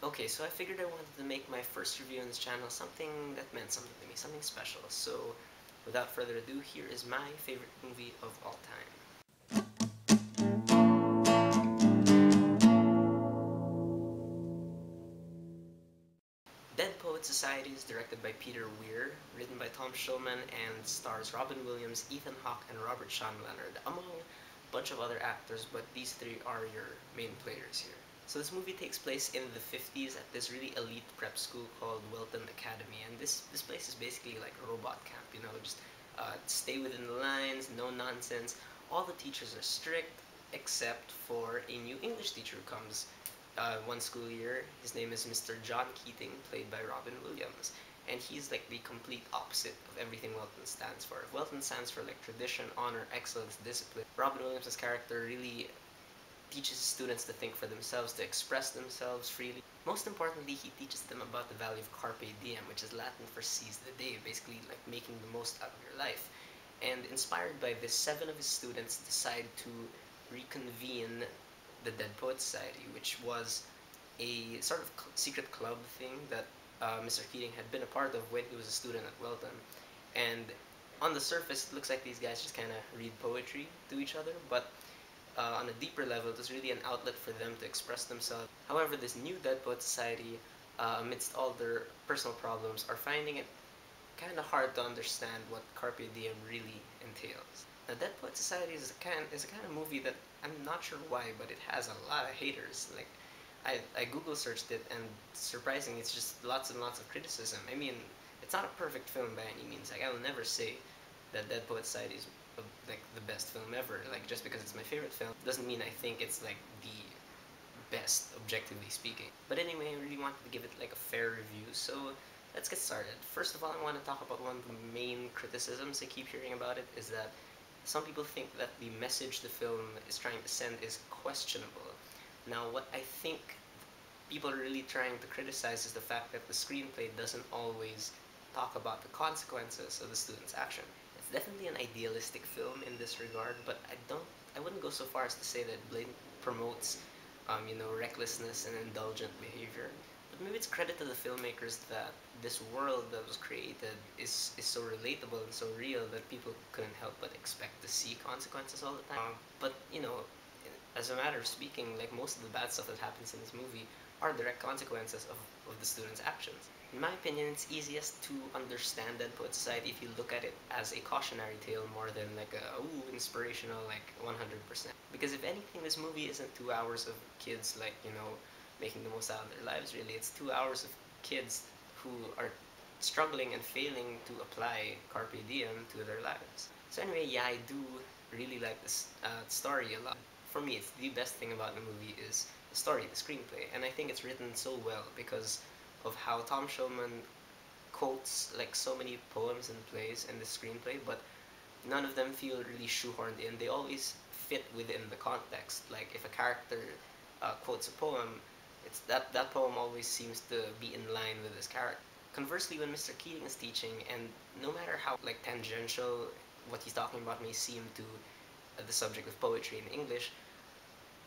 Okay, so I figured I wanted to make my first review on this channel something that meant something to me, something special. So, without further ado, here is my favorite movie of all time. Dead Poet Society is directed by Peter Weir, written by Tom Shulman, and stars Robin Williams, Ethan Hawke, and Robert Sean Leonard, among a bunch of other actors, but these three are your main players here. So this movie takes place in the 50s at this really elite prep school called Welton Academy, and this place is basically like a robot camp, you know, just stay within the lines, no nonsense. All the teachers are strict, except for a new English teacher who comes one school year. His name is Mr. John Keating, played by Robin Williams. And he's like the complete opposite of everything Welton stands for. If Welton stands for like tradition, honor, excellence, discipline, Robin Williams' character really teaches students to think for themselves, to express themselves freely. Most importantly, he teaches them about the value of carpe diem, which is Latin for seize the day, basically like making the most out of your life. And inspired by this, 7 of his students decide to reconvene the Dead Poets Society, which was a sort of secret club thing that Mr. Keating had been a part of when he was a student at Welton. And on the surface, it looks like these guys just kind of read poetry to each other, but on a deeper level, it was really an outlet for them to express themselves. However, this new Dead Poets Society, amidst all their personal problems, are finding it kind of hard to understand what Carpe Diem really entails. Now, Dead Poet Society is a kind of movie that I'm not sure why, but it has a lot of haters. Like, I Google searched it, and surprisingly, it's just lots and lots of criticism. I mean, it's not a perfect film by any means. Like, I will never say that Dead Poet Society is like the best film ever. Like, just because it's my favorite film doesn't mean I think it's like the best, objectively speaking. But anyway, I really wanted to give it like a fair review, so let's get started. First of all, I want to talk about one of the main criticisms I keep hearing about it, is that some people think that the message the film is trying to send is questionable. Now, what I think people are really trying to criticize is the fact that the screenplay doesn't always talk about the consequences of the student's action. It's definitely an idealistic film in this regard, but I wouldn't go so far as to say that it promotes recklessness and indulgent behavior. But maybe it's credit to the filmmakers that this world that was created is so relatable and so real that people couldn't help but expect to see consequences all the time. But, as a matter of speaking, like most of the bad stuff that happens in this movie are direct consequences of the student's actions. In my opinion, it's easiest to understand Dead Poet Society if you look at it as a cautionary tale more than like a inspirational, like 100%. Because if anything, this movie isn't 2 hours of kids like making the most out of their lives. Really, it's 2 hours of kids who are struggling and failing to apply carpe diem to their lives. So anyway, yeah, I do really like this story a lot. For me, it's the best thing about the movie is the story, the screenplay, and I think it's written so well because of how Tom Shulman quotes like so many poems and plays in the screenplay, but none of them feel really shoehorned in. They always fit within the context. Like if a character quotes a poem, it's that poem always seems to be in line with his character. Conversely, when Mr. Keating is teaching, and no matter how like tangential what he's talking about may seem to the subject of poetry in English,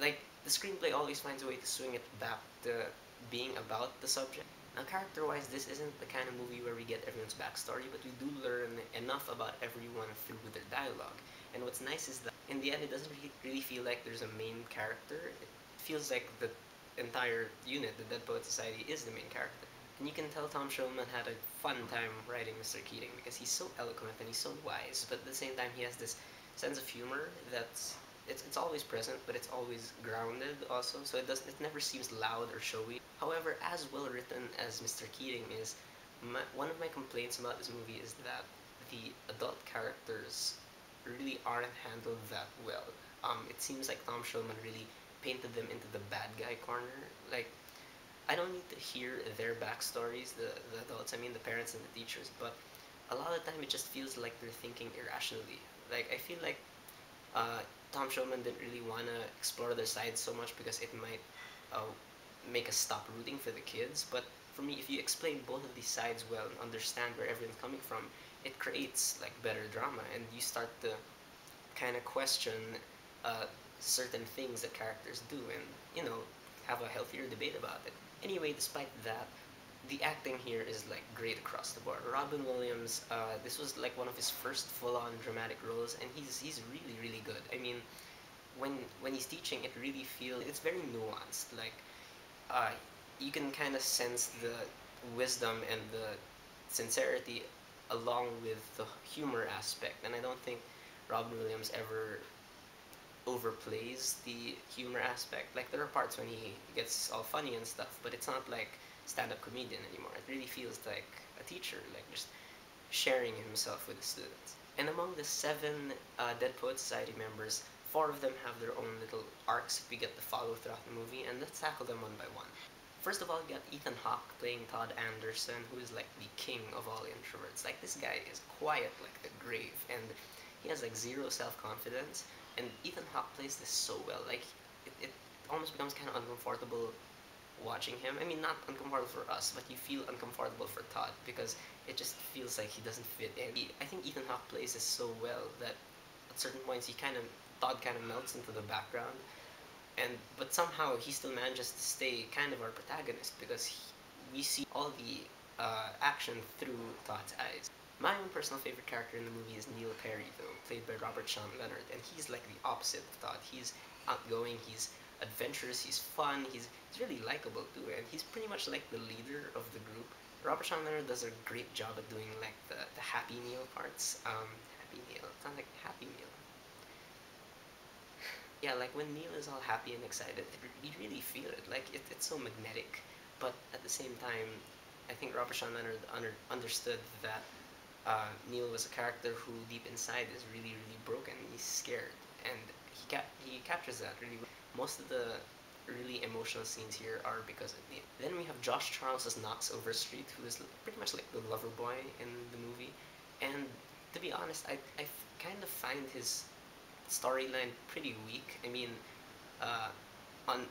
like the screenplay always finds a way to swing it back to being about the subject. Now, character-wise, this isn't the kind of movie where we get everyone's backstory, but we do learn enough about everyone through their dialogue. And what's nice is that in the end, it doesn't really feel like there's a main character. It feels like the entire unit, the Dead Poet Society, is the main character. And you can tell Tom Shulman had a fun time writing Mr. Keating because he's so eloquent and he's so wise, but at the same time, he has this sense of humor that's it's always present, but it's always grounded also. So it never seems loud or showy. However, as well written as Mr. Keating is, one of my complaints about this movie is that the adult characters really aren't handled that well. It seems like Tom Shulman really painted them into the bad guy corner. Like, I don't need to hear their backstories, the adults, I mean the parents and the teachers, but a lot of the time it just feels like they're thinking irrationally. Like, I feel like uh, Tom Shulman didn't really want to explore their sides so much because it might uh, make us stop rooting for the kids. But for me, if you explain both of these sides well and understand where everyone's coming from, it creates like better drama, and you start to kind of question certain things that characters do. And have a healthier debate about it. Anyway, despite that, the acting here is like great across the board. Robin Williams, this was like one of his first full-on dramatic roles, and he's really really good. I mean, when he's teaching, it really feels it's very nuanced. Like uh, you can kind of sense the wisdom and the sincerity along with the humor aspect, and I don't think Robin Williams ever overplays the humor aspect. Like there are parts when he gets all funny and stuff, but it's not like stand-up comedian anymore. It really feels like a teacher, like just sharing himself with the students. And among the seven Dead Poet Society members, four of them have their own little arcs that we get to follow throughout the movie, and let's tackle them one by one. First of all, you got Ethan Hawke playing Todd Anderson, who is like the king of all introverts. Like this guy is quiet like the grave, and he has like zero self-confidence. And Ethan Hawke plays this so well. Like it almost becomes kind of uncomfortable watching him. I mean, not uncomfortable for us, but you feel uncomfortable for Todd because it just feels like he doesn't fit in. I think Ethan Hawke plays this so well that at certain points Todd kind of melts into the background, and but somehow he still manages to stay kind of our protagonist because we see all the action through Todd's eyes. My own personal favorite character in the movie is Neil Perry, though, played by Robert Sean Leonard, and he's like the opposite of Todd. He's outgoing, he's adventurous, he's fun, he's really likable too, and he's pretty much like the leader of the group. Robert Sean Leonard does a great job at doing like the Happy Meal parts. Happy Meal, it sounds like Happy Meal. Yeah, like when Neil is all happy and excited, you really feel it. Like it's so magnetic, but at the same time, I think Robert Sean Leonard understood that Neil was a character who deep inside is really really broken. He's scared, and he captures that really well. Most of the really emotional scenes here are because of Neil. Then we have Josh Charles as Knox Overstreet, who is pretty much like the lover boy in the movie. And to be honest, I kind of find his storyline pretty weak. I mean, uh,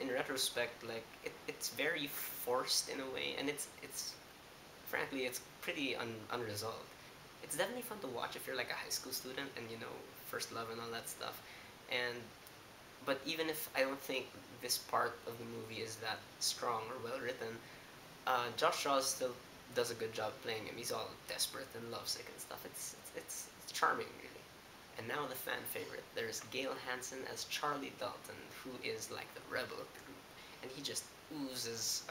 in retrospect, like it's very forced in a way, and it's frankly it's pretty unresolved. It's definitely fun to watch if you're like a high school student and you know first love and all that stuff. And but even if I don't think this part of the movie is that strong or well written, Josh Shaw still does a good job playing him. He's all desperate and lovesick and stuff. It's charming really. And now the fan favorite. There's Gale Hanson as Charlie Dalton, who is like the rebel of the group, and he just oozes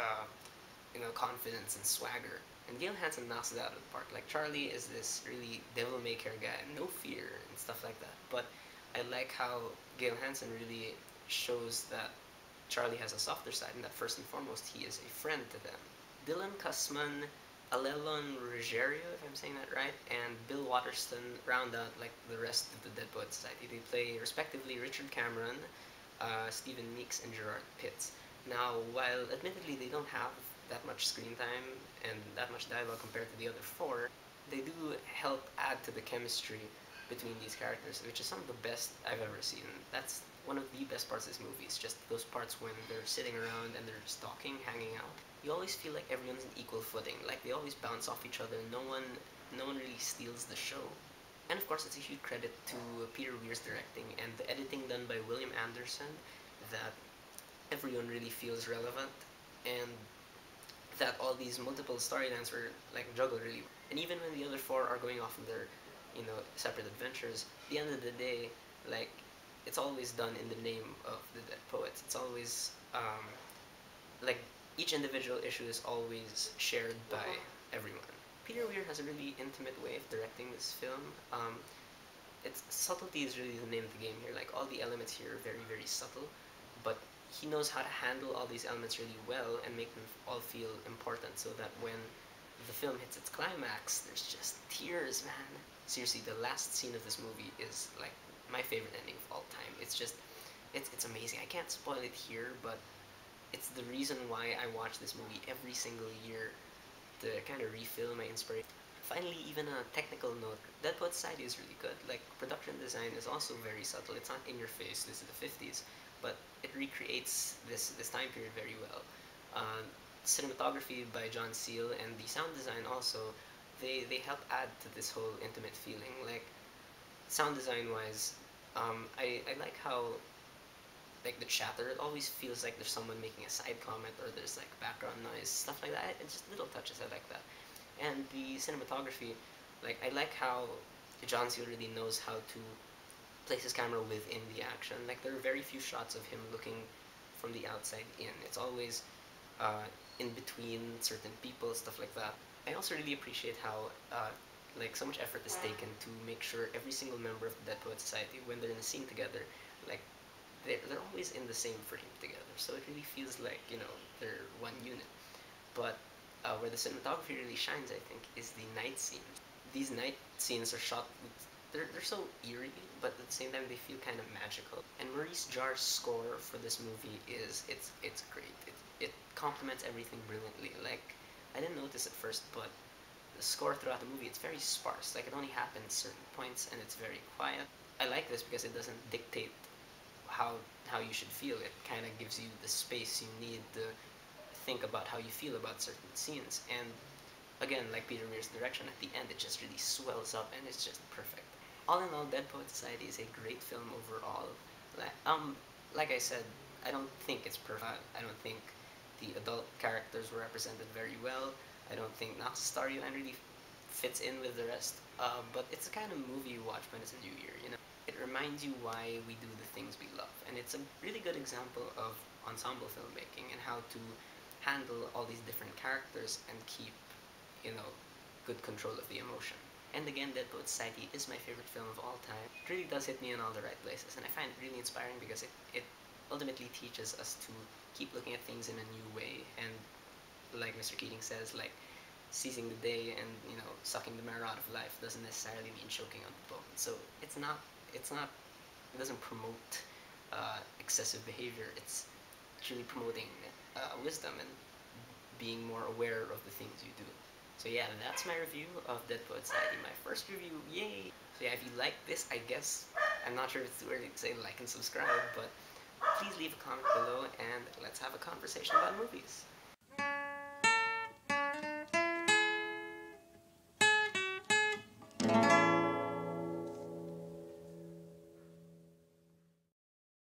confidence and swagger. And Gale Hanson knocks it out of the park. Like Charlie is this really devil-may-care guy, no fear and stuff like that. But I like how Gale Hanson really shows that Charlie has a softer side, and that first and foremost he is a friend to them. Dylan Cussman, Alelon Ruggiero, if I'm saying that right, and Bill Waterston round out like the rest of the Dead Poet Society. They play respectively Richard Cameron, Stephen Meeks, and Gerard Pitts. Now, while admittedly they don't have that much screen time and that much dialogue compared to the other four, they do help add to the chemistry between these characters, which is some of the best I've ever seen. That's one of the best parts of this movie. Is just those parts when they're sitting around and they're just talking, hanging out. You always feel like everyone's on equal footing. Like they always bounce off each other. No one really steals the show. And of course, it's a huge credit to Peter Weir's directing and the editing done by William Anderson that everyone really feels relevant and that all these multiple storylines were like juggled really. And even when the other four are going off on their, separate adventures, at the end of the day, like it's always done in the name of the Dead Poets. It's always like each individual issue is always shared by everyone. Peter Weir has a really intimate way of directing this film. It's subtlety is really the name of the game here. Like all the elements here are very very subtle, but he knows how to handle all these elements really well and make them all feel important so that when the film hits its climax, there's just tears, man. Seriously, the last scene of this movie is like my favorite ending of all time. It's amazing. I can't spoil it here, but it's the reason why I watch this movie every single year to kind of refill my inspiration. Finally, even a technical note, Dead Poet Society is really good. Like, production design is also very subtle. It's not in your face, this is the 50s, but it recreates this time period very well. Cinematography by John Seal and the sound design also, they help add to this whole intimate feeling. Like, sound design wise, I like how like the chatter, it always feels like there's someone making a side comment or there's like background noise, stuff like that. It's just little touches I like that. And the cinematography, like I like how John Seal really knows how to place his camera within the action. Like there are very few shots of him looking from the outside in. It's always in between certain people, stuff like that. I also really appreciate how like so much effort is taken to make sure every single member of the Dead Poet Society, when they're in a scene together, like they're always in the same frame together. So it really feels like they're one unit. But where the cinematography really shines, I think, is the night scenes. These night scenes are shot with, they're so eerie, but at the same time they feel kind of magical. And Maurice Jarre's score for this movie it's great. It complements everything brilliantly. Like I didn't notice at first, but the score throughout the movie it's very sparse. Like it only happens at certain points, and it's very quiet. I like this because it doesn't dictate how how you should feel. It kind of gives you the space you need to think about how you feel about certain scenes. And again, like Peter Weir's direction, at the end it just really swells up and it's just perfect. All in all, Dead Poet Society is a great film overall. Like I said, I don't think it's perfect. I don't think the adult characters were represented very well. I don't think Knox's storyline really fits in with the rest. But it's the kind of movie you watch when it's a new year, you know? It reminds you why we do the things we love. And it's a really good example of ensemble filmmaking and how to handle all these different characters and keep, you know, good control of the emotion. And again, Dead Poet Society is my favorite film of all time. It really does hit me in all the right places, and I find it really inspiring because it ultimately teaches us to keep looking at things in a new way. And like Mr. Keating says, like seizing the day and sucking the marrow out of life doesn't necessarily mean choking on the bone. So it doesn't promote excessive behavior. It's truly promoting wisdom and being more aware of the things you do. So yeah, that's my review of Dead Poet Society. My first review, yay! So yeah, if you like this, I guess, I'm not sure if it's too early to say like and subscribe, but please leave a comment below and let's have a conversation about movies.